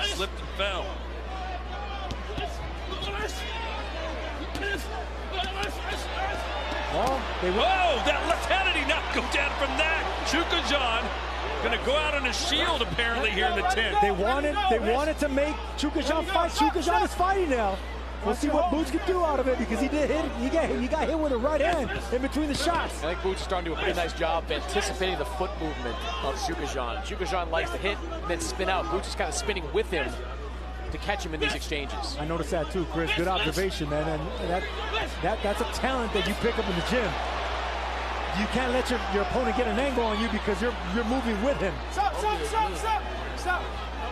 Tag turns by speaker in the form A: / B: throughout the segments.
A: slipped and fell.
B: Well,
A: oh, that left hand, did he not go down from that? Chukajan going to go out on a shield apparently here in the 10th.
B: They wanted to make Chukajan fight. Chukajan is fighting now. We'll see what Boots can do out of it because he did hit. He got hit with a right hand in between the shots.
C: I think Boots is starting to do a pretty nice job of anticipating the foot movement of Chukajan. Chukajan likes to hit and then spin out. Boots is kind of spinning with him to catch him in these exchanges.
B: I noticed that too, Chris. Good observation, man. And that's a talent that you pick up in the gym. You can't let your opponent get an angle on you because you're moving with him.
D: Stop.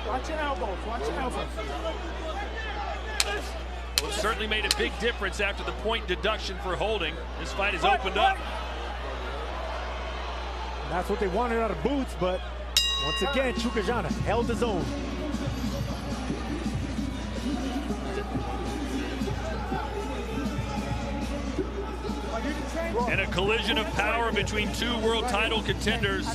D: Watch your elbows. Watch your elbows.
A: Well, it certainly made a big difference after the point deduction for holding. This fight has opened up.
B: And that's what they wanted out of Boots, but once again, Chukajan held his own.
A: And a collision of power between two world title contenders.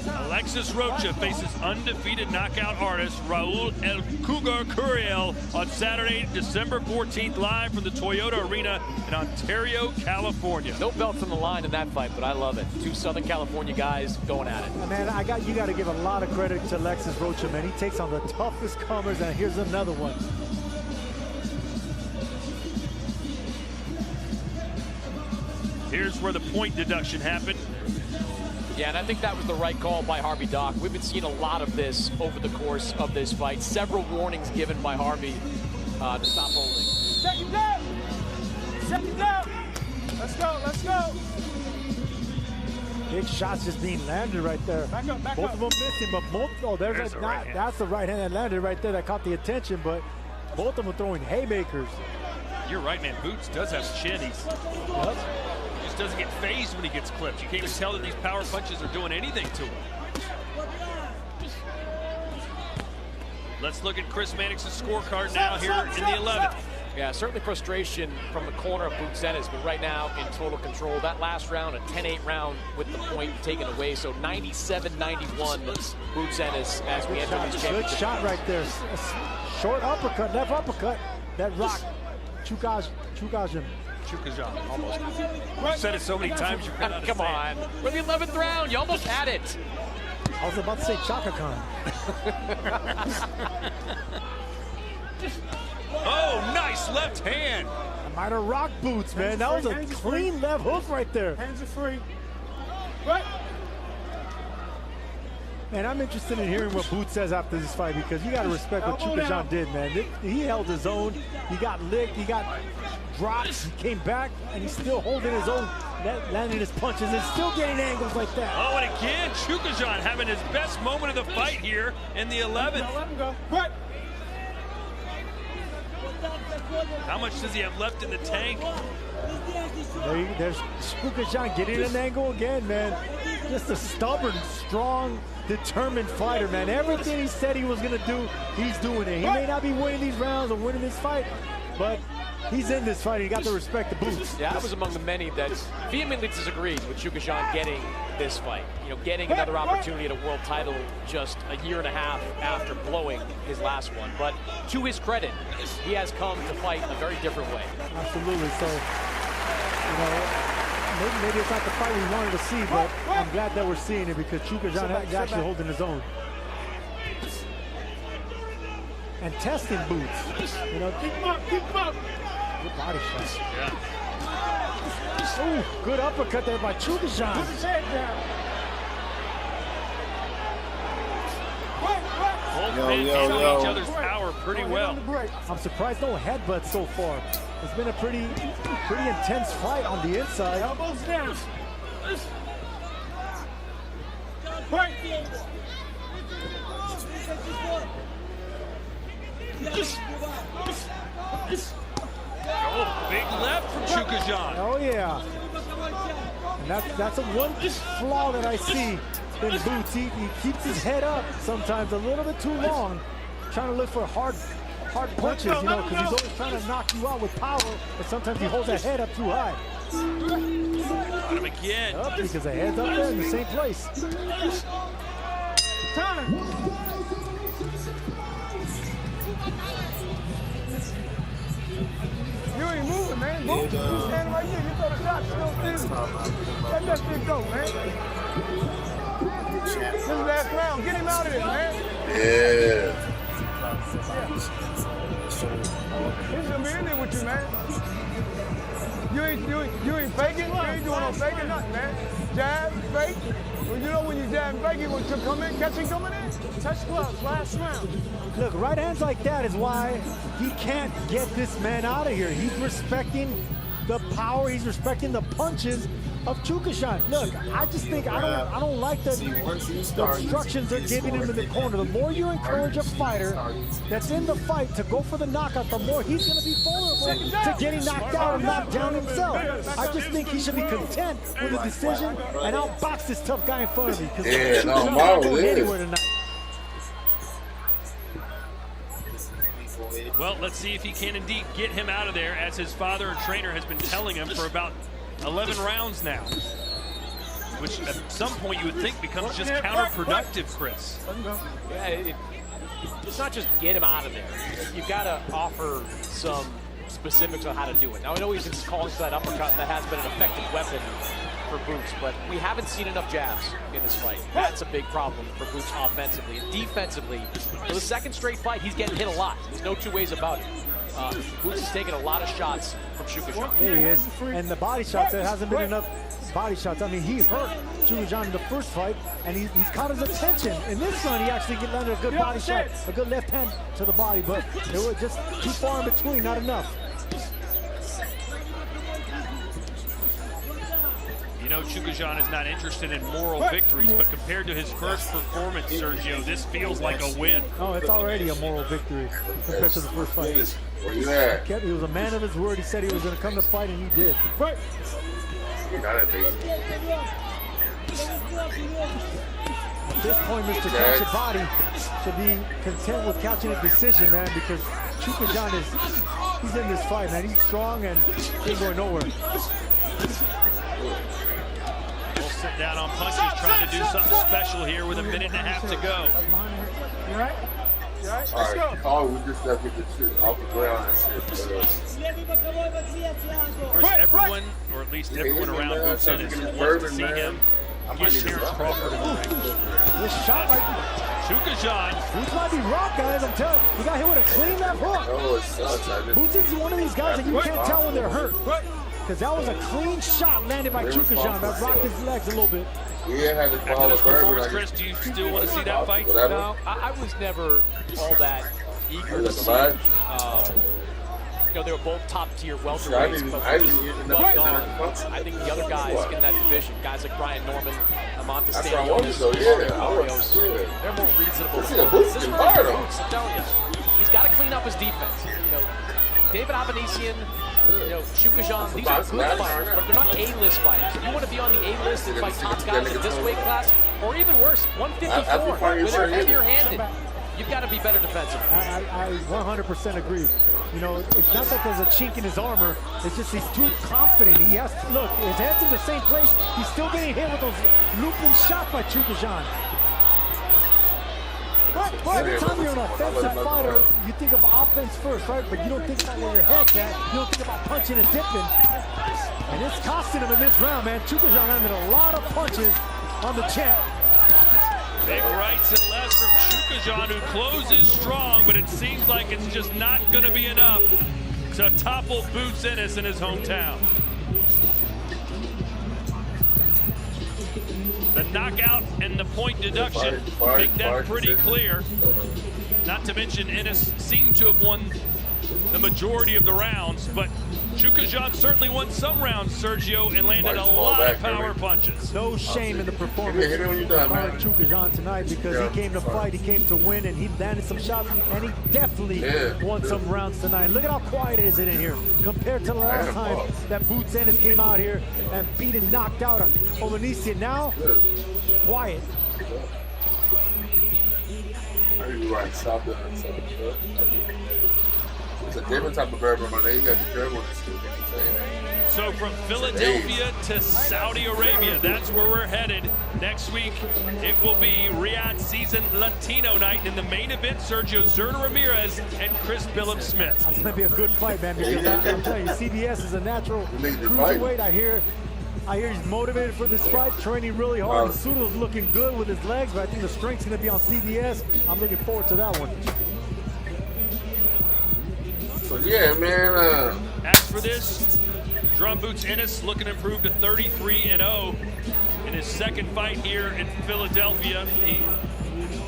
A: Alexis Rocha faces undefeated knockout artist Raul El Cougar Curiel on Saturday, December 14th, live from the Toyota Arena in Ontario, California.
C: No belts on the line in that fight, but I love it. Two Southern California guys going at it.
B: Man, you got to give a lot of credit to Alexis Rocha, man. He takes on the toughest comers, and here's another one.
A: Here's where the point deduction happened.
C: Yeah, and I think that was the right call by Harvey Dock. We've been seeing a lot of this over the course of this fight. Several warnings given by Harvey to stop holding.
D: Second down. Second down. Let's go.
B: Big shots just being landed right there.
D: Back up.
B: Both of them missing, but there's a right hand. That's the right hand that landed right there that caught the attention, but both of them throwing haymakers.
A: You're right, man. Boots does have chin. He just doesn't get phased when he gets clipped. You can't even tell that these power punches are doing anything to him. Let's look at Chris Mannix's scorecard now here in the 11th.
C: Yeah, certainly frustration from the corner of Boots Ennis, but right now in total control. That last round, a 10-8 round with the point taken away. So 97-91 Boots Ennis as we enter these championships.
B: Good shot right there. Short uppercut, left uppercut. That rocked Chukajan.
A: Almost. You've said it so many times you forgot how to
C: Come on. We're in the 11th round. You almost had it.
B: I was about to say Chaka Khan.
A: Oh, nice left hand.
B: Might have rocked Boots, man. That was a clean left hook right there.
D: Hands are free. Right.
B: And I'm interested in hearing what Boots says after this fight because you got to respect what Chukajan did, man. He held his own. He got licked. He got dropped. He came back, and he's still holding his own, landing his punches, and still getting angles like that.
A: Oh, and again, Chukajan having his best moment of the fight here in the 11th.
D: Let him go. Right.
A: How much does he have left in the tank?
B: There's Chukajan getting an angle again, man. Just a stubborn, strong, determined fighter, man. Everything he said he was going to do, he's doing it. He may not be winning these rounds or winning this fight, but he's in this fight. He got the respect of Boots.
C: Yeah, I was among the many that vehemently disagreed with Chukajan getting this fight. You know, getting another opportunity at a world title just a year and a half after blowing his last one. But to his credit, he has come to fight in a very different way.
B: Absolutely. So, you know, maybe it's not the fight we wanted to see, but I'm glad that we're seeing it because Chukajan is actually holding his own. And testing Boots. You know,
D: Keep him up.
B: good body shot.
A: Yeah.
B: Ooh, good uppercut there by Chukajan.
D: Put his head down.
A: Both men handling each other's power pretty well.
B: I'm surprised no headbutts so far. It's been a pretty intense fight on the inside.
D: Elbows down. Right.
A: Oh, big left from Chukajan.
B: Oh yeah. And that's a one flaw that I see in Boots. He keeps his head up sometimes a little bit too long, trying to look for hard punches, you know, because he's always trying to knock you out with power, but sometimes he holds that head up too high.
A: Got him again.
B: Up because the head's up there in the same place.
D: Time. Boom. You standing right here. You throw the shot. Still let that shit go, man. This is last round. Get him out of there, man.
E: Yeah.
D: He's gonna be in there with you, man. You ain't faking. You ain't doing no faking, nothing, man. Jab, fake. Well, you know when you jab and fake it, when you come in, catching coming in. Touch gloves, last round.
B: Look, right hands like that is why he can't get this man out of here. He's respecting the power. He's respecting the punches of Qwerks. Look, I just think I don't like the instructions they're giving him in the corner. The more you encourage a fighter that's in the fight to go for the knockout, the more he's going to be vulnerable to getting knocked out or knocked down himself. I just think he should be content with a decision and outbox this tough guy in front of me, because Qwerks not going anywhere tonight.
A: Well, let's see if he can indeed get him out of there, as his father and trainer has been telling him for about 11 rounds now, which at some point you would think becomes just counterproductive, Chris.
C: Yeah, it's not just get him out of there. You've got to offer some specifics on how to do it. Now, I know he's just calling for that uppercut, and that has been an effective weapon for Boots, but we haven't seen enough jabs in this fight. That's a big problem for Boots offensively. And defensively, for the second straight fight, he's getting hit a lot. There's no two ways about it. Boots is taking a lot of shots from Qwerks.
B: Yeah, he is. And the body shots, there hasn't been enough body shots. I mean, he hurt Qwerks in the first fight, and he's caught his attention. In this one, he actually landed a good body shot, a good left hand to the body, but it was just too far in between, not enough.
A: You know, Qwerks is not interested in moral victories, but compared to his first performance, Sergio, this feels like a win.
B: Oh, it's already a moral victory compared to the first fight.
E: Where you at?
B: He was a man of his word. He said he was going to come to fight, and he did.
D: Right.
E: You got it, baby.
B: At this point, Mr. Catch Body should be content with catching a decision, man, because Qwerks he's in this fight, man. He's strong and he's going nowhere.
A: We'll sit down on punches, trying to do something special here with a minute and a half to go.
D: You right? You right?
E: All right. Oh, we just got to get this shit off the ground and shit.
A: Of course, everyone, or at least everyone around Boots Ennis, wants to see him get Terrence Crawford in the ring.
B: This shot
A: Qwerks.
B: Boots might be rocked, guys. I'm telling you. He got hit with a clean left hook.
E: Oh, it sucks.
B: Boots is one of these guys that you can't tell when they're hurt. Because that was a clean shot landed by Qwerks that rocked his legs a little bit.
E: Yeah, had to
A: After this performance, Chris, do you still want to see that fight?
C: No, I was never all that eager to see it. You know, they were both top-tier welterweights, but well gone. I think the other guys in that division, guys like Brian Norman, Amanta Stanionis, they're more reasonable. This is Boots, I'm telling you. He's got to clean up his defense. You know, David Avanesian, you know, Qwerks, these are good fighters, but they're not A-list fighters. If you want to be on the A-list and fight top guys in this weight class, or even worse, 154, where they're heavier-handed, you've got to be better defensively.
B: I 100% agree. You know, it's not that there's a chink in his armor. It's just he's too confident. He has to, look, his head's in the same place. He's still getting hit with those looping shots by Qwerks. Every time you're an offensive fighter, you think of offense first, right? But you don't think about where your head's at. You don't think about punching and dipping. And it's costing him in this round, man. Qwerks landed a lot of punches on the champ.
A: Big rights and lefts from Qwerks, who closes strong, but it seems like it's just not going to be enough to topple Boots Ennis in his hometown. The knockout and the point deduction make that pretty clear. Not to mention, Ennis seemed to have won the majority of the rounds, but Qwerks certainly won some rounds, Sergio, and landed a lot of power punches.
B: No shame in the performance of Qwerks tonight, because he came to fight, he came to win, and he landed some shots, and he definitely won some rounds tonight. Look at how quiet it is in here compared to the last time that Boots Ennis came out here and beat and knocked out Avanesian. Now, quiet.
E: It's a different type of bourbon, but they got the German shit.
A: So from Philadelphia to Saudi Arabia, that's where we're headed. Next week, it will be Riyadh Season Latino Night. In the main event, Sergio Zerda Ramirez and Chris Billum Smith.
B: It's going to be a good fight, man, because I'm telling you, CBS is a natural cruiserweight. I hear he's motivated for this fight, training really hard. Sudo's looking good with his legs, but I think the strength's going to be on CBS. I'm looking forward to that one.
E: So, yeah, man.
A: As for this, Drum Boots Ennis looking to improve to 33-0 in his second fight here in Philadelphia. He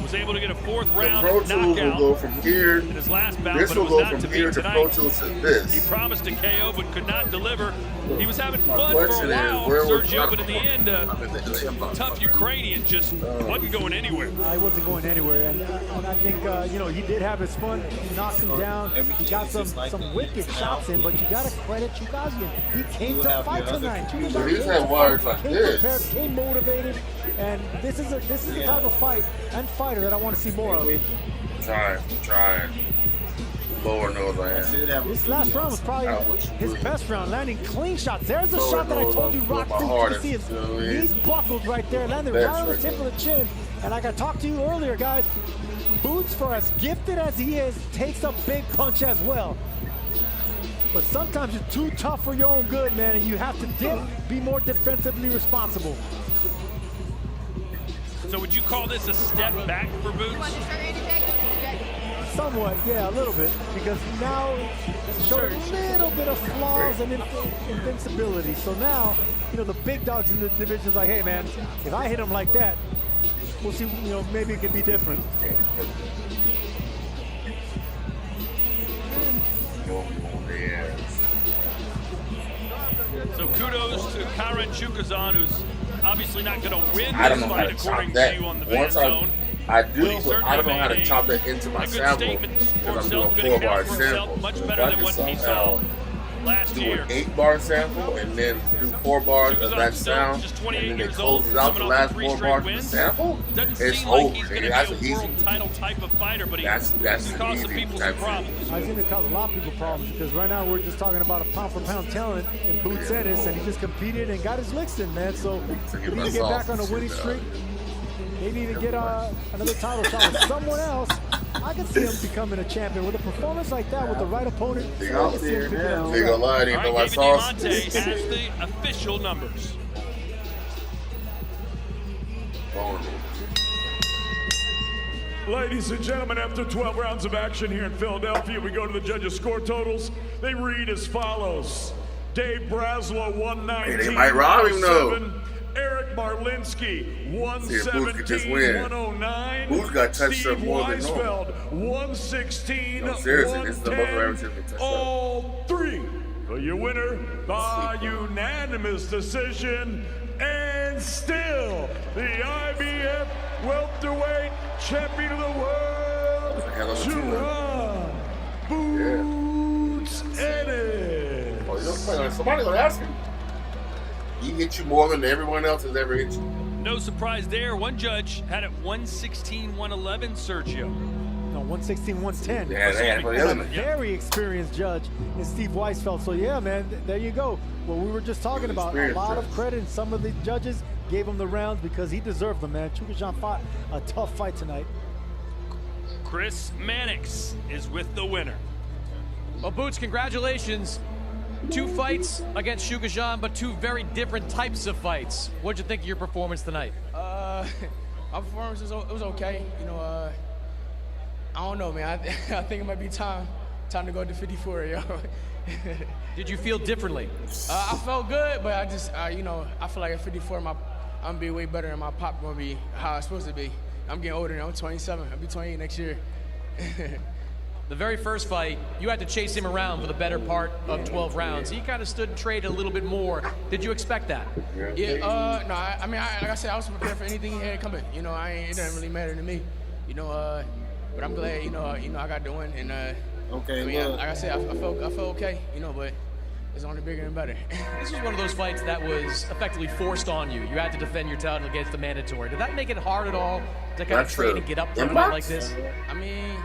A: was able to get a fourth round knockout
E: will go from here.
A: in his last bout,
E: This
A: but it
E: will
A: was
E: go
A: not
E: from
A: to be
E: here to
A: tonight.
E: Pro Tools to this.
A: He promised a KO but could not deliver. He was having
E: My
A: fun for a
E: question is,
A: while,
E: where was
A: Sergio, but in the end, tough Ukrainian just wasn't going anywhere.
B: He wasn't going anywhere, and I think you know, he did have his fun. He knocked him down. He got some wicked shots in, but you got to credit Chukagian. He came to fight tonight.
E: He's had words like this.
B: Prepared, came motivated, and this is the type of fight and fighter that I want to see more of.
E: Trying. Lower nose I am.
B: This last round was probably his best round, landing clean shots. There's a shot that I told you Rock to see. He's buckled right there, landed right on the tip of the chin. And like I talked to you earlier, guys, Boots, for as gifted as he is, takes a big punch as well. But sometimes you're too tough for your own good, man, and you have to be more defensively responsible.
A: So would you call this a step back for Boots?
B: Somewhat, yeah, a little bit, because now it's showing a little bit of flaws and invincibility. So now, you know, the big dogs in the division's like, hey, man, if I hit him like that, we'll see, you know, maybe it could be different.
A: So kudos to Karen Chukazan, who's obviously not going to win this fight according to you on the Van Zone.
E: I do, but I don't know how to chop that into my sample because I'm doing 4-bar sample.
A: Much better than what he saw last year.
E: Do an 8-bar sample and then do 4 bars of that sound, and then it closes out the last 4 bars of the sample. It's over. That's an easy
A: title type of fighter, but
E: that's
A: caused some people some problems.
B: I think it caused a lot of people problems because right now we're just talking about a pound-for-pound talent in Boots Ennis, and he just competed and got his licks in, man. So if he can get back on a winning streak, maybe even get another title shot with someone else, I can see him becoming a champion. With a performance like that, with the right opponent, I can see him picking up.
E: They gonna lie, they know my sauce.
A: David Diamante has the official numbers.
F: Ladies and gentlemen, after 12 rounds of action here in Philadelphia, we go to the judges' score totals. They read as follows. Dave Braslow, 119.
E: Hey, they might rob him, though.
F: Eric Marlinsky, 117-109.
E: Boots got touched up more than normal.
F: 116,
E: no, seriously, this is the most ever seen me touched
F: all 3. For your winner by unanimous decision, and still the IBF welterweight champion of the world, Juan Boots Ennis.
E: Somebody gonna ask him. He hit you more than everyone else has ever hit you.
A: No surprise there. One judge had it 116-111, Sergio.
B: No, 116-110.
E: Yeah, they had for the other one.
B: Very experienced judge in Steve Weisfeld. So yeah, man, there you go. What we were just talking about, a lot of credit, and some of the judges gave him the rounds because he deserved them, man. Chukagian fought a tough fight tonight.
A: Chris Mannix is with the winner.
C: Well, Boots, congratulations. 2 fights against Chukagian, but 2 very different types of fights. What'd you think of your performance tonight?
G: My performance was okay. You know, I don't know, man. I think it might be time to go to 54, yo.
C: Did you feel differently?
G: I felt good, but I just, you know, I feel like at 54, I'm gonna be way better, and my pop gonna be how it's supposed to be. I'm getting older now. I'm 27. I'll be 28 next year.
C: The very first fight, you had to chase him around for the better part of 12 rounds. He kind of stood trade a little bit more. Did you expect that?
G: Yeah, no, I mean, like I said, I was prepared for anything he had coming. You know, it doesn't really matter to me. You know, but I'm glad, you know, I got the win. And
E: okay,
G: I mean, like I said, I felt okay. You know, but it's only bigger and better.
C: This was one of those fights that was effectively forced on you. You had to defend your title against the mandatory. Did that make it hard at all to kind of train and get up to a fight like this?
G: I mean,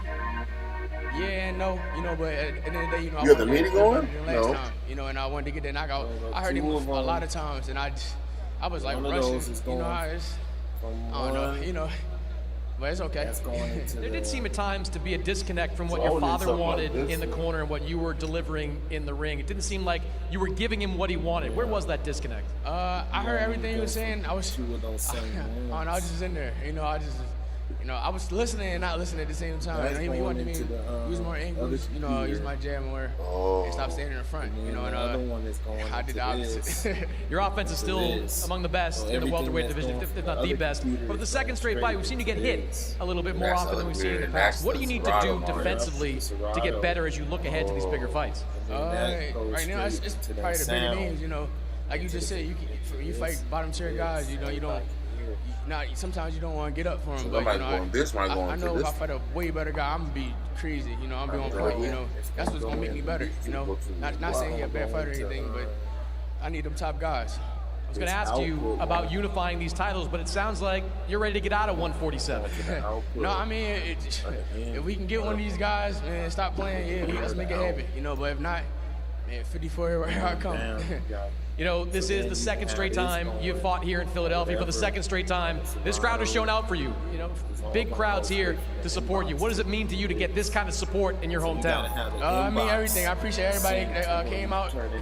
G: yeah saying no, you know, but at the end of the day, you know,
E: You got the meeting going?
G: Last time, you know, and I wanted to get that knockout. I heard him a lot of times, and I was like rushing. You know how it's, I don't know, you know. But it's okay.
C: There did seem at times to be a disconnect from what your father wanted in the corner and what you were delivering in the ring. It didn't seem like you were giving him what he wanted. Where was that disconnect?
G: I heard everything he was saying. I was just in there. You know, I was listening and not listening at the same time. He wanted me to use more angles, you know, use my jab more, and stop standing in front, you know, and I did the opposite.
C: Your offense is still among the best in the welterweight division, if not the best. But the second straight fight, we've seen you get hit a little bit more often than we've seen in the past. What do you need to do defensively to get better as you look ahead to these bigger fights?
G: Right now, it's probably the bigger names, you know. Like you just said, you fight bottom tier guys, you know, you don't. Sometimes you don't want to get up for him, but you know, I know if I fight a way better guy, I'm gonna be crazy. You know, I'm gonna be on point. You know, that's what's gonna make me better. You know, not saying he's a bad fighter or anything, but I need them top guys.
C: I was gonna ask you about unifying these titles, but it sounds like you're ready to get out of 147.
G: No, I mean, if we can get one of these guys and stop playing, yeah, let's make it happen. You know, but if not, man, 54, here I come.
C: You know, this is the second straight time you've fought here in Philadelphia. For the second straight time, this crowd has shown out for you. You know, big crowds here to support you. What does it mean to you to get this kind of support in your hometown?
G: I mean, everything. I appreciate everybody that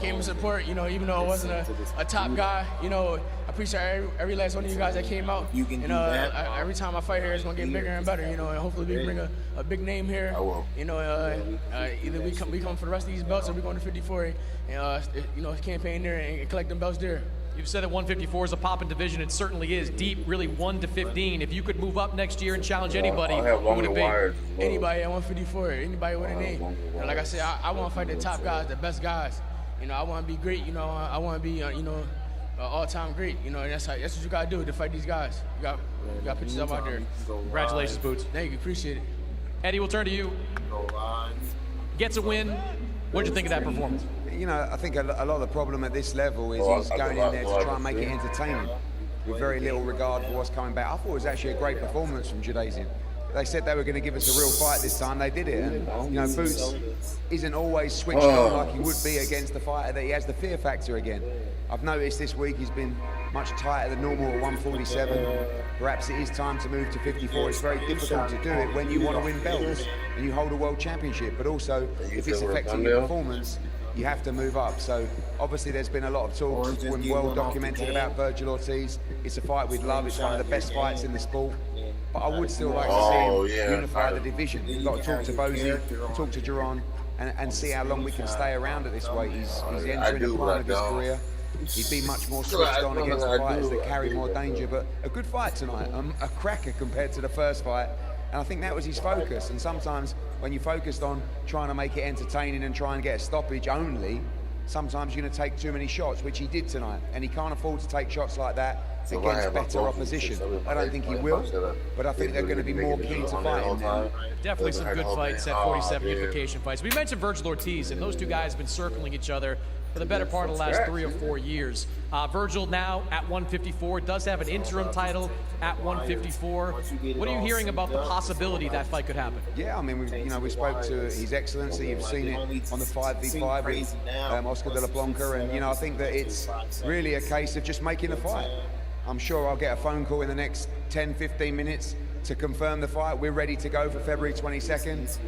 G: came to support. You know, even though I wasn't a top guy, you know, I appreciate every last one of you guys that came out. And every time I fight here, it's gonna get bigger and better. You know, and hopefully we can bring a big name here. You know, either we come for the rest of these belts, or we going to 54 and you know, campaign there and collect them belts there.
C: You've said that 154 is a poppin' division. It certainly is deep, really 1 to 15. If you could move up next year and challenge anybody, who would it be?
G: Anybody at 154, anybody with a name. And like I said, I want to fight the top guys, the best guys. You know, I want to be great. You know, I want to be, you know, all-time great. You know, and that's what you got to do to fight these guys. You got to put yourself out there.
C: Congratulations, Boots.
G: Thank you, appreciate it.
C: Eddie, we'll turn to you. Gets a win. What did you think of that performance?
H: You know, I think a lot of the problem at this level is he's going in there to try and make it entertaining with very little regard for what's coming back. I thought it was actually a great performance from Jadazian. They said they were going to give us a real fight this time. They did it. And, you know, Boots isn't always switched on like he would be against the fighter that he has the fear factor again. I've noticed this week he's been much tighter than normal at 147. Perhaps it is time to move to 54. It's very difficult to do it when you want to win belts and you hold a world championship. But also, if it's affecting your performance, you have to move up. So obviously there's been a lot of talk, it's been well documented about Virgil Ortiz. It's a fight we'd love, it's one of the best fights in the sport. But I would still like to see him unify the division. We've got to talk to Bozy, talk to Duran, and see how long we can stay around at this weight. He's entering the prime of his career. He'd be much more switched on against the fighters that carry more danger, but a good fight tonight, a cracker compared to the first fight. And I think that was his focus. And sometimes when you're focused on trying to make it entertaining and try and get a stoppage only, sometimes you're going to take too many shots, which he did tonight. And he can't afford to take shots like that against better opposition. I don't think he will, but I think they're going to be more keen to fight him now.
C: Definitely some good fights at 47 unification fights. We mentioned Virgil Ortiz, and those two guys have been circling each other for the better part of the last 3 or 4 years. Virgil now at 154 does have an interim title at 154. What are you hearing about the possibility that fight could happen?
H: Yeah, I mean, we spoke to His Excellency. You've seen it on the 5v5 with Oscar de la Blanca, and I think that it's really a case of just making the fight. I'm sure I'll get a phone call in the next 10, 15 minutes to confirm the fight. We're ready to go for February 22nd.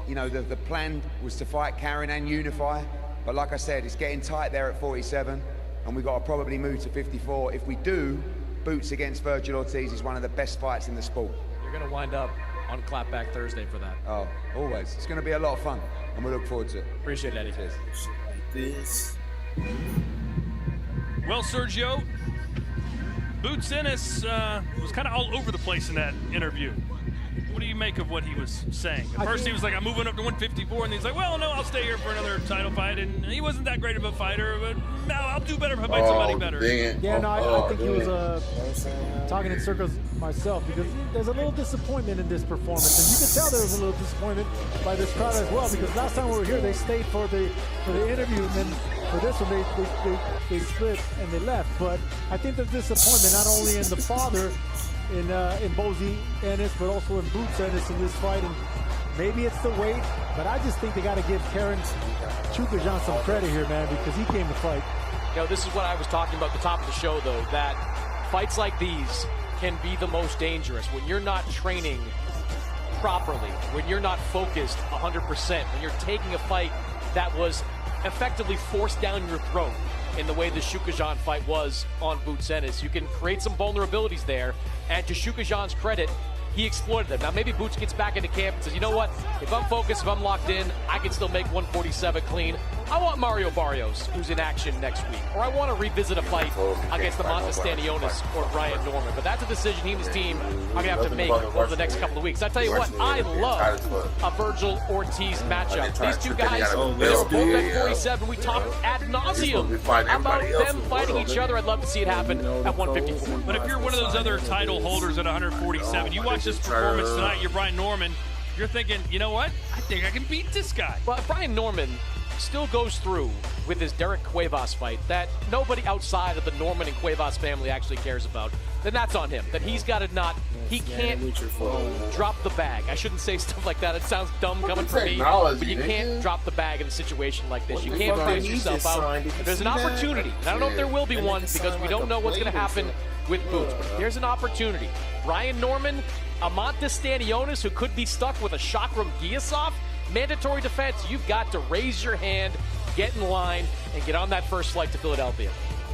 H: The plan was to fight Karen and unify. But like I said, it's getting tight there at 47, and we've got to probably move to 54. If we do, Boots against Virgil Ortiz is one of the best fights in the sport.
C: You're going to wind up on Clapback Thursday for that.
H: Oh, always. It's going to be a lot of fun, and we look forward to it.
C: Appreciate it, Eddie.
H: Cheers.
A: Well, Sergio, Boots Ennis was kind of all over the place in that interview. What do you make of what he was saying? At first he was like, I'm moving up to 154, and he's like, well, no, I'll stay here for another title fight. And he wasn't that great of a fighter, but no, I'll do better if I fight somebody better.
B: Yeah, no, I think he was talking in circles myself, because there's a little disappointment in this performance. And you can tell there was a little disappointment by this crowd as well, because last time we were here, they stayed for the interview, and then for this one, they split and they left. But I think there's disappointment not only in the father, in Bozy Ennis, but also in Boots Ennis in this fight. And Maybe it's the weight, but I just think they got to give Karen Chukajan some credit here, man, because he came to fight.
C: You know, this is what I was talking about at the top of the show, though, that fights like these can be the most dangerous when you're not training properly, when you're not focused 100%, when you're taking a fight that was effectively forced down your throat in the way the Chukajan fight was on Boots Ennis. You can create some vulnerabilities there, and to Chukajan's credit, he exploited them. Now, maybe Boots gets back into camp and says, you know what? If I'm focused, if I'm locked in, I can still make 147 clean. I want Mario Barrios, who's in action next week. Or I want to revisit a fight against the Stanionis or Brian Norman. But that's a decision he and his team are going to have to make over the next couple of weeks. I tell you what, I love a Virgil Ortiz matchup. These two guys, they were both at 47. We talked ad nauseum about them fighting each other. I'd love to see it happen at 154.
A: But if you're one of those other title holders at 147, you watch this performance tonight, you're Brian Norman, you're thinking, you know what? I think I can beat this guy.
C: Well, Brian Norman still goes through with his Derek Cuevas fight that nobody outside of the Norman and Cuevas family actually cares about, then that's on him. That he's got to not, he can't drop the bag. I shouldn't say stuff like that. It sounds dumb coming from me, but you can't drop the bag in a situation like this. You can't price yourself out. If there's an opportunity, and I don't know if there will be one because we don't know what's going to happen with Boots, but if there's an opportunity, Brian Norman, Amantis Stanionis, who could be stuck with a Shakram Giasov, mandatory defense, you've got to raise your hand, get in line, and get on that first flight to Philadelphia.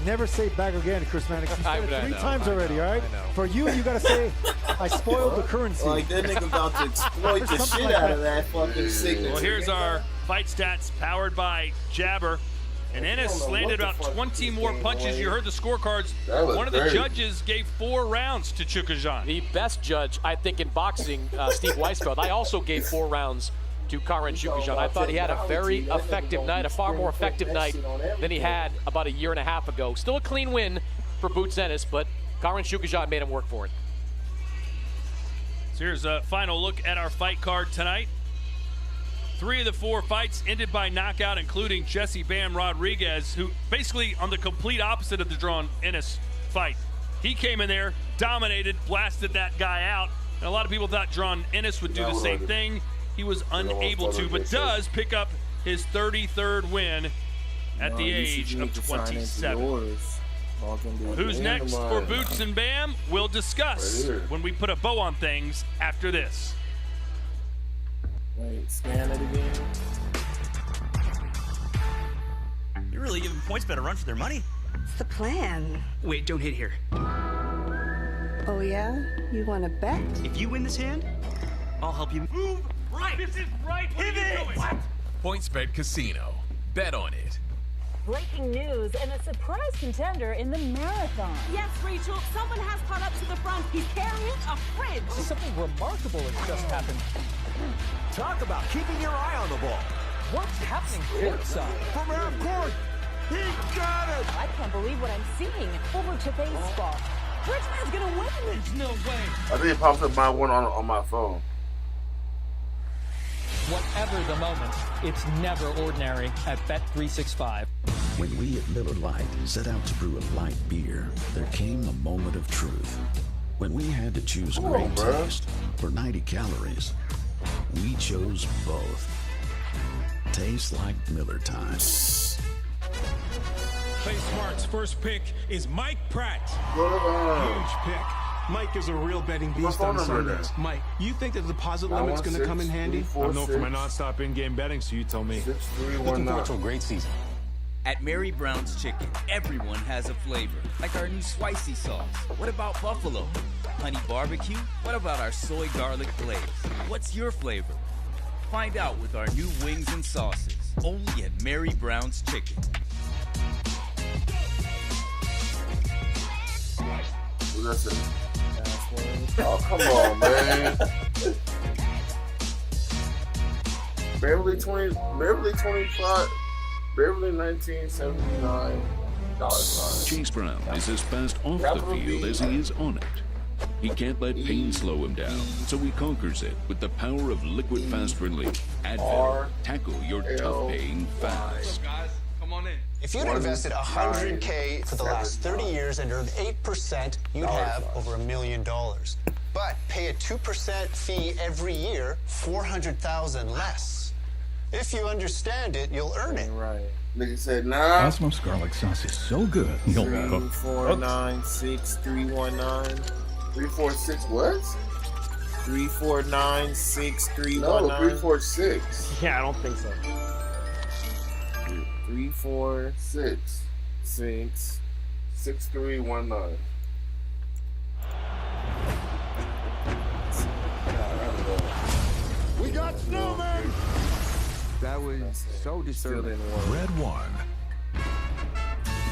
B: Never say it back again, Chris Mannix. You said it 3 times already, all right? For you got to say, I spoiled the currency.
I: Like, that nigga about to exploit the shit out of that fucking signal.
A: Well, here's our fight stats powered by Jabber. And Ennis landed about 20 more punches. You heard the scorecards. One of the judges gave 4 rounds to Chukajan.
C: The best judge, I think, in boxing, Steve Weisfeld. I also gave 4 rounds to Karen Chukajan. I thought he had a very effective night, a far more effective night than he had about a year and a half ago. Still a clean win for Boots Ennis, but Karen Chukajan made him work for it.
A: So here's a final look at our fight card tonight. 3 of the 4 fights ended by knockout, including Jesse Bam Rodriguez, who basically on the complete opposite of the drawn Ennis fight. He came in there, dominated, blasted that guy out, and a lot of people thought Drawn Ennis would do the same thing. He was unable to, but does pick up his 33rd win at the age of 27. Who's next for Boots and Bam? We'll discuss when we put a bow on things after this.
I: Wait, scan it again.
J: You're really giving PointsBet a run for their money.
K: It's the plan.
J: Wait, don't hit here.
K: Oh yeah? You want to bet?
J: If you win this hand, I'll help you move right. This is right. Pivot. What?
L: PointsBet Casino. Bet on it.
M: Breaking news and a surprise contender in the marathon.
N: Yes, Rachel, someone has caught up to the front. He's carrying a fridge.
O: Something remarkable has just happened. Talk about keeping your eye on the ball. What's happening courtside?
D: From half court, he got it.
M: I can't believe what I'm seeing. Over to baseball. Richmond's gonna win.
J: There's no way.
E: I think it pops up my one on my phone.
O: Whatever the moment, it's never ordinary at Bet365.
P: When we at Miller Lite set out to brew a light beer, there came a moment of truth. When we had to choose great taste or 90 calories, we chose both. Tastes like Miller time.
F: Play Smart's first pick is Mike Pratt.
Q: Huge pick. Mike is a real betting beast on Sundays. Mike, you think that the deposit limit's going to come in handy?
F: I'm known for my non-stop in-game betting, so you tell me.
Q: Looking forward to a great season.
J: At Mary Brown's Chicken, everyone has a flavor, like our new spicy sauce. What about buffalo? Honey barbecue? What about our soy garlic glaze? What's your flavor? Find out with our new wings and sauces, only at Mary Brown's Chicken.
E: Listen. Oh, come on, man. Beverly 1979.
P: Chase Brown is as fast off the field as he is on it. He can't let pain slow him down, so he conquers it with the power of liquid fast relief. Advil, tackle your tough pain fast.
R: If you'd invested $100K for the last 30 years and earned 8%, you'd have over $1 million. but pay a 2% fee every year, $400,000 less. If you understand it, you'll earn it.
E: Right. Nigga said, nah.
P: Cosmos garlic sauce is so good, you'll be hooked.
I: 3496319.
E: 346 what?
I: 3496319.
E: No, 346.
B: Yeah, I don't think so.
I: 346
E: 6319.
D: We got snowmen!
H: That was so disturbing.
P: Red one.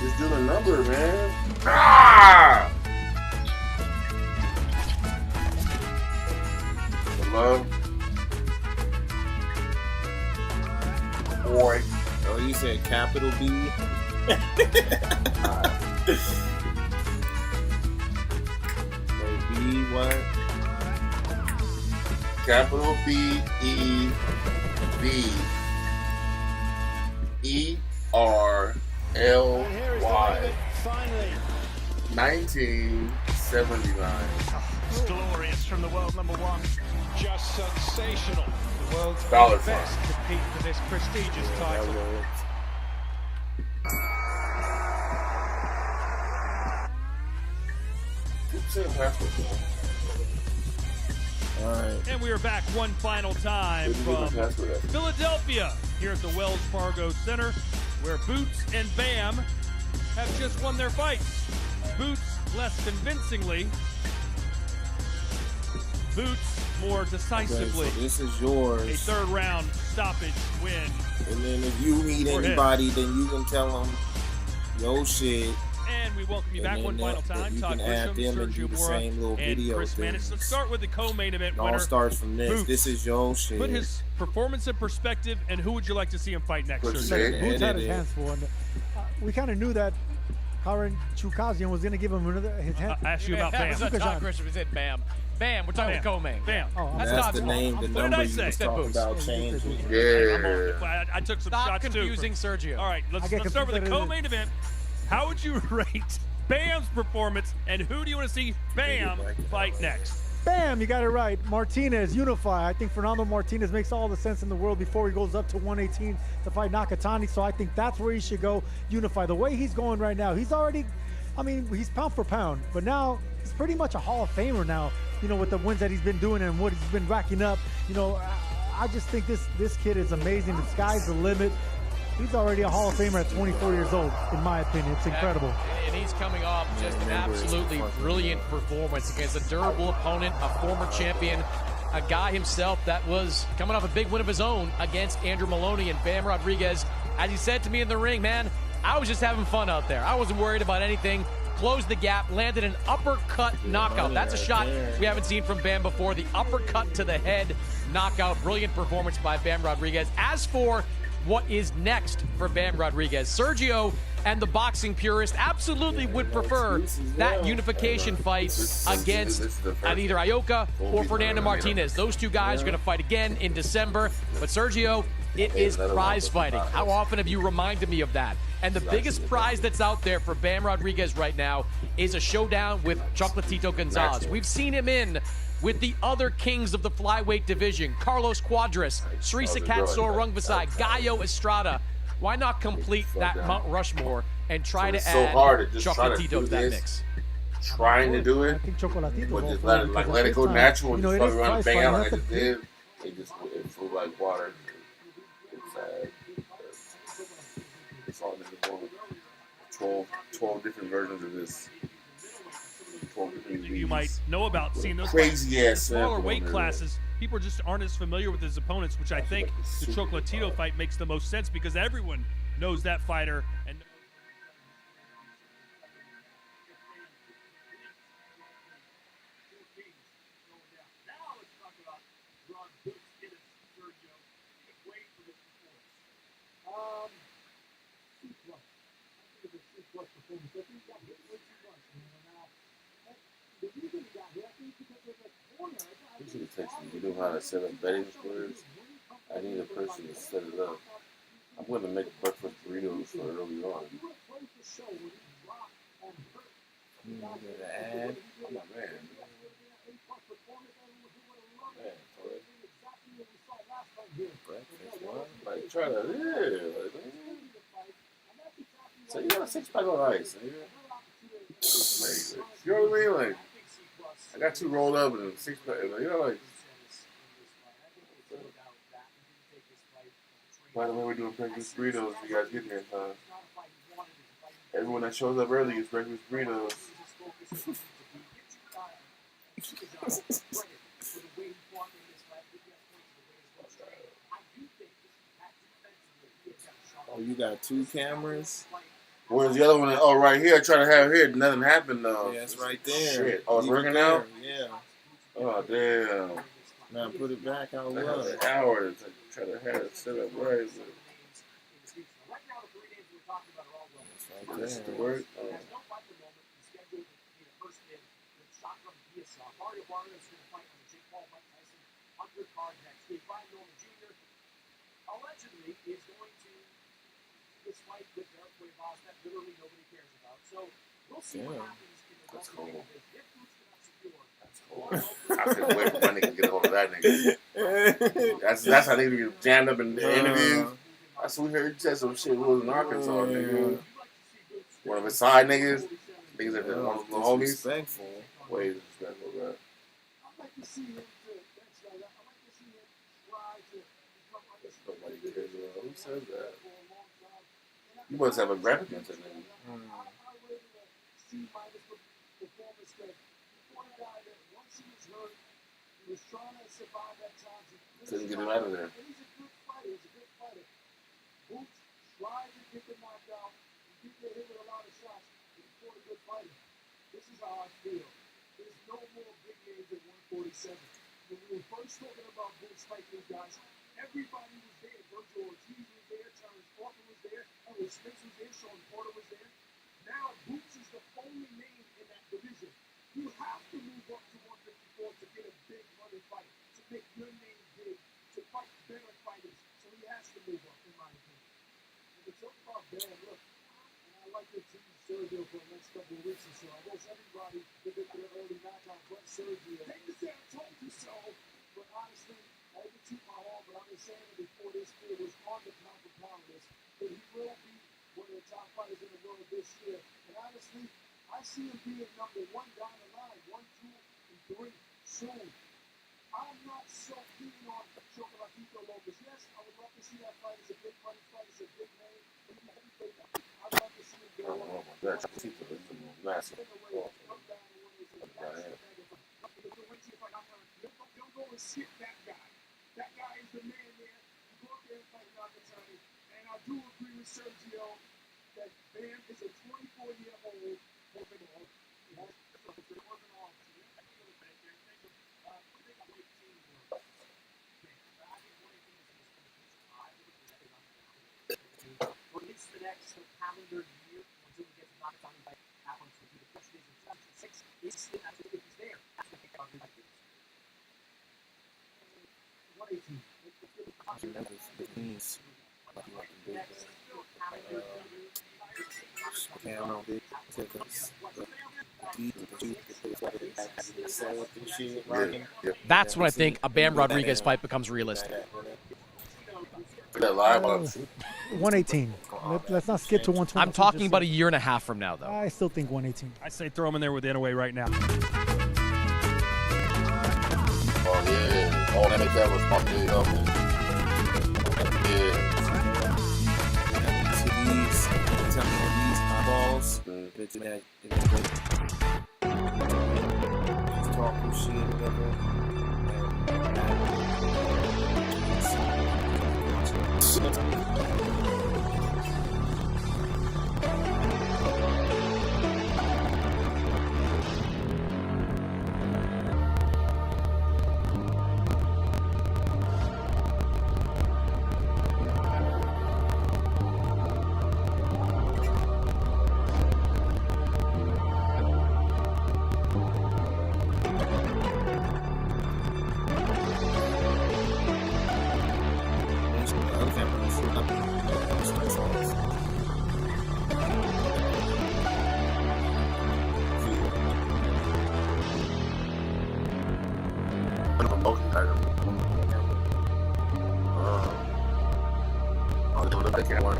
E: Just do the number, man. Ah! Love. Boy.
I: Oh, you said capital B? B what?
E: Capital B E B E R L Y. 1979.
O: It's glorious from the world number one. Just sensational. The world's
E: Dollar
O: best compete for this prestigious title.
A: And we are back one final time from Philadelphia here at the Wells Fargo Center, where Boots and Bam have just won their fights. Boots less convincingly. Boots more decisively.
I: Okay, so this is yours.
A: A third round stoppage win.
I: And then if you meet anybody, then you can tell them, yo shit.
A: And we welcome you back one final time.
I: You
A: Todd
I: can add
A: Grisham,
I: them and do
A: Sergio
I: the
A: Mora,
I: same little
A: and
I: video
A: Chris
I: thing.
A: Mannix. Let's start with the co-main event
I: It all
A: winner.
I: starts from this.
A: Boots.
I: This is your shit.
A: Put his performance in perspective, and who would you like to see him fight next?
B: Boots had his hands full. We kind of knew that Karen Chukazian was going to give him his hand.
A: I asked you about Bam.
C: That was Todd Grisham. He said Bam. Bam. We're talking co-main.
A: Bam.
B: Oh,
C: that's
I: That's
C: Todd's
I: the name, the
A: What did
I: number
A: I
I: you
A: say?
I: was talking about changing.
E: Yeah.
A: I took some
C: Stop
A: shots
C: confusing
A: too.
C: Sergio.
A: All right, let's start with the co-main event. How would you rate Bam's performance, and who do you want to see Bam fight next?
B: Bam, you got it right. Martinez, unify. I think Fernando Martinez makes all the sense in the world before he goes up to 118 to fight Nakatani. So I think that's where he should go, unify. The way he's going right now, he's already, I mean, he's pound for pound, but now he's pretty much a Hall of Famer now, you know, with the wins that he's been doing and what he's been racking up. You know, I just think this kid is amazing. The sky's the limit. He's already a Hall of Famer at 24 years old, in my opinion. It's incredible.
C: And he's coming off just an absolutely brilliant performance against a durable opponent, a former champion, a guy himself that was coming off a big win of his own against Andrew Maloney. And Bam Rodriguez, as he said to me in the ring, man, I was just having fun out there. I wasn't worried about anything. Closed the gap, landed an uppercut knockout. That's a shot we haven't seen from Bam before. The uppercut to the head knockout. Brilliant performance by Bam Rodriguez. As for what is next for Bam Rodriguez, Sergio and the boxing purist absolutely would prefer that unification fight against either Ioka or Fernando Martinez. Those two guys are going to fight again in December. But Sergio, it is prize fighting. How often have you reminded me of that? And the biggest prize that's out there for Bam Rodriguez right now is a showdown with Chocolatito Gonzalez. We've seen him in with the other kings of the flyweight division, Carlos Cuadras, Sri Sakat Sorungvasai, Gallo Estrada. Why not complete that Mount Rushmore and try to add Chocolatito to that mix?
E: Trying to do it,
B: I think Chocolatito
E: but just
B: will
E: let it go natural and
B: you know,
E: just
B: it
E: fuck
B: is
E: around and
B: prize
E: bang out
B: fighting.
E: like I
B: That's
E: just did. It flew like water. It's sad. It's all different. 12 different versions of this. 12 different
A: You might know about seeing those
E: crazy ass
A: smaller weight classes. People just aren't as familiar with his opponents, which I think the Chocolatito fight makes the most sense because everyone knows that fighter. And
E: You should have texted me. You know how to set up betting squares? I need a person to set it up. I'm going to make breakfast burritos for early on.
I: You get an ad.
E: I'm not mad. Like, try to, like, so you got a 6-pack on ice, nigga. You know what I mean? Like, I got 2 rolled up and 6-pack, you know, like. By the way, we're doing breakfast burritos if you guys get here in time. Everyone that shows up early gets breakfast burritos.
I: Oh, you got 2 cameras?
E: Where's the other one? Oh, right here. I try to have it here. Nothing happened, though.
I: Yeah, it's right there.
E: Shit. Oh, it's working now?
I: Yeah.
E: Oh, damn.
I: Now put it back how it
E: I
I: was.
E: had an hour to try to have it set up right.
I: But it's right there.
E: Work.
S: Allegedly is going to this fight with Derek Boss that literally nobody cares about. So we'll see what happens in the rest of the if Boots cannot secure. That's cool.
E: I couldn't wait for my nigga to get a hold of that nigga. That's how niggas get jammed up in the interviews. I swear we heard you said some shit. We was in Arkansas, nigga. One of his side niggas. Niggas that one of the homies.
I: Disrespectful.
E: Way disrespectful, bro.
S: I'd like to see him to I'd like to see him try to become
E: Nobody cares about who says that. You must have a rep against that nigga. Couldn't get him out of there.
S: He's a good fighter. Boots tried to get the knockout. He did get hit with a lot of shots, but he fought a good fighter. This is how I feel. There's no more big names at 147. When we were first talking about Boots fighting these guys, everybody was there. Virgil Ortiz was there, Terrence Crawford was there, Errol Spence was there, Sean Porter was there. Now Boots is the only name in that division. You have to move up to 154 to get a big running fight, to make your name big, to fight better fighters. So he has to move up, in my opinion. When we talk about Bam, look, and I like to tease Sergio for the next couple of weeks or so. I guess everybody did it for the early knockout, but Sergio. Take the stand, told you so. But honestly, I didn't toot my horn, but I've been saying it before this year was on the pound for pound list. But he will be one of the top fighters in the world this year. And honestly, I see him being number 1 down the line, 1, 2, and 3 soon. I'm not so keen on Chocolatito Lopez. Yes, I would love to see that fight. It's a big money fight. It's a big name. I'd love to see him go on.
E: That's massive.
S: Don't go and skip that guy. That guy is the man there. You go up there and fight Nakatani. And I do agree with Sergio that Bam is a 24-year-old. The next calendar year until we get to Nakatani by happens to be the first days of 2006. He's still absolutely there. That's what they are like this. 118.
C: That's when I think a Bam Rodriguez fight becomes realistic.
B: 118. Let's not skip to 120.
C: I'm talking about a year and a half from now, though.
B: I still think 118.
A: I say throw him in there with Inouye right now.
E: Oh, yeah. Oh, that makes that responsibility up. Yeah.
I: These eyeballs. Just talking shit, whatever.
E: I'll do the camera.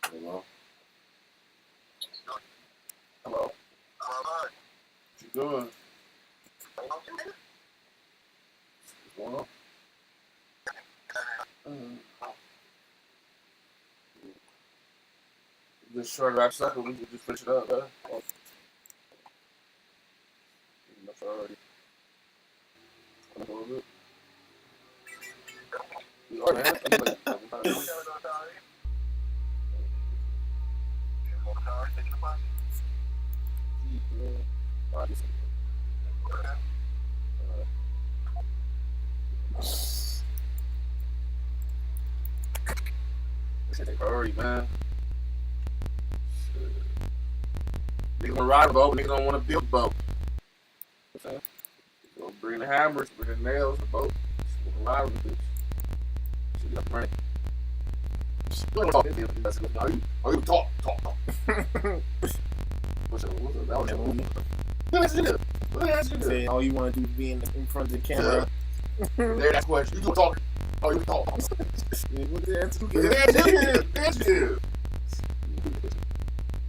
E: Hello. Hello. What you doing? What's going on? Just short about second, we can just finish it up, man. Enough already. A little bit. You are, man. Hurry, man. Niggas gonna ride a boat, niggas don't want to build a boat. Okay. So bring the hammers, bring the nails, the boat. We're gonna ride with this. So you got money. Oh, you talk. What's up? That was
I: Say all you want to do is be in front of the camera.
E: There, that's question. You can talk. Oh, you can talk.
I: What's the answer?
E: Answer.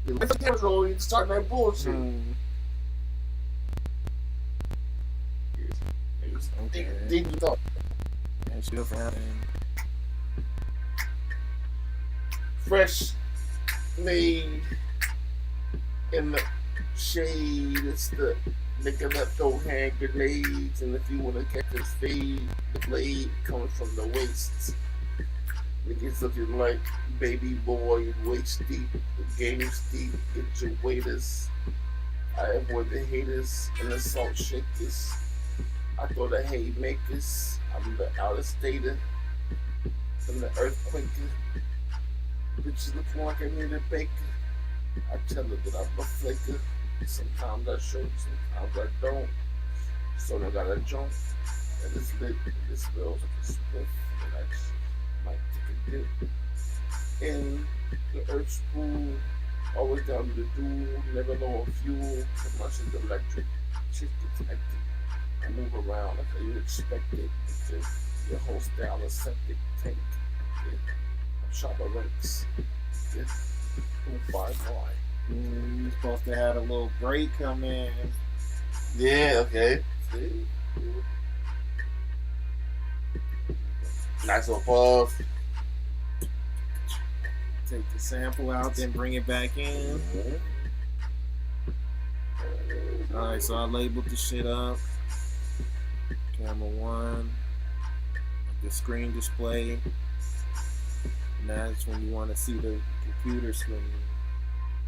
E: Let the camera roll. You start that bullshit. Deep talk.
I: And she'll find
E: fresh made in the shade. It's the nigga that throw hand grenades, and if you wanna catch this fade, the blade comes from the waist. Niggas looking like baby boy, waist deep. The game's deep. Get your waiters. I avoid the haters and the salt shakers. I throw the haymakers. I'm the outer stater. I'm the earthquaker. Bitches look like I need a baker. I tell her that I'm a flaker. Sometimes I show, sometimes I don't. So I got a jump, and it's lit, and it smells like a spliff, and I just might take a dip in the earth spool. Always down to the duel, never low on fuel. Cause my shit's electric, shit gets hectic. I move around like you expect it. Because your whole style is septic tank. Yeah. I'm Shabba Ranks. Yeah. Bye.
I: you're supposed to have a little break come in.
E: Yeah, okay. See? Nice little pause.
I: Take the sample out, then bring it back in. Alright, so I labeled the shit up. Camera 1. The screen display. And that's when you want to see the computer screen.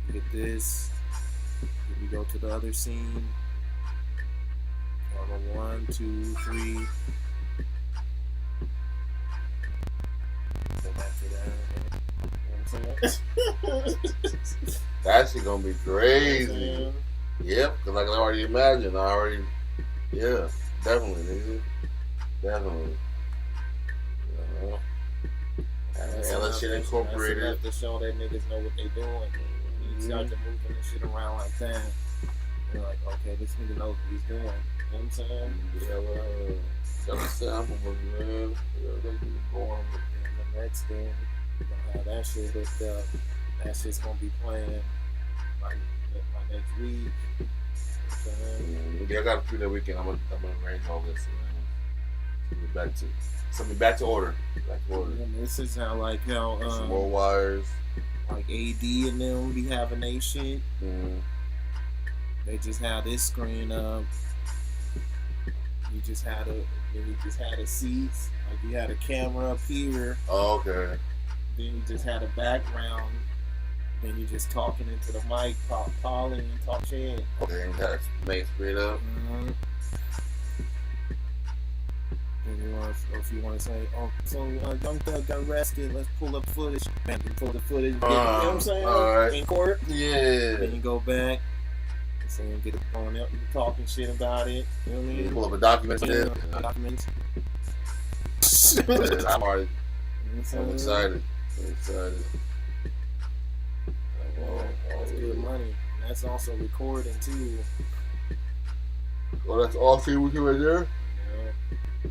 I: You get this. Then you go to the other scene. Camera 1, 2, 3. Go back to that.
E: That shit gonna be crazy. Yep, because I can already imagine. Yeah, definitely, nigga. Definitely. And that shit incorporated.
I: That's enough to show that niggas know what they doing. You start to moving the shit around like that. You're like, okay, this nigga knows what he's doing. You know what I'm saying?
E: Yeah, well, got a sample, man. They be born.
I: And the next thing, you gonna have that shit hooked up. That shit's gonna be playing like my next week.
E: Yeah, I got a few that weekend. I'm gonna arrange all this. Something back to order.
I: And this is how
E: some more wires.
I: Like AD and them be having they shit. They just had this screen up. You just had the seats. Like you had a camera up here.
E: Oh, okay.
I: Then you just had a background. Then you just talking into the mic, calling and talk shit.
E: Okay, and got main screen up.
I: And if you want to say, oh, so Young Thug got arrested, let's pull up footage. Man, you pull the footage, you know what I'm saying?
E: Right.
I: In court.
E: Yeah.
I: Then you go back. So you get it going up, you talking shit about it. You know what I mean?
E: Pull up a document.
I: Documents.
E: I'm excited. I'm excited.
I: That's good money. That's also recording too.
E: Oh, that's all we do right there?
I: Yeah.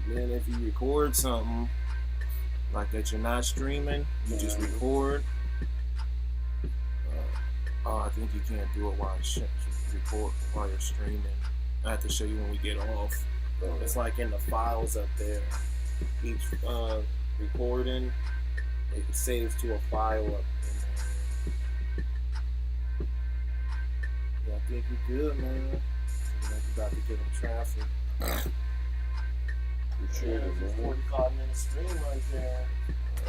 I: Then if you record something like that you're not streaming, you just record. I think you can't do it while you record while you're streaming. I have to show you when we get off. It's like in the files up there. Each recording, it saves to a file up in there. Yeah, I think you're good, man. You're about to get in traffic.
E: Appreciate it, man.
I: 45-minute stream right there.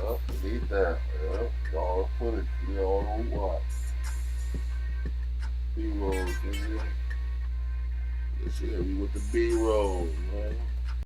E: Yep, need that. Yep, all the footage. We all know what. B-roll, let's see, we with the B-roll, man.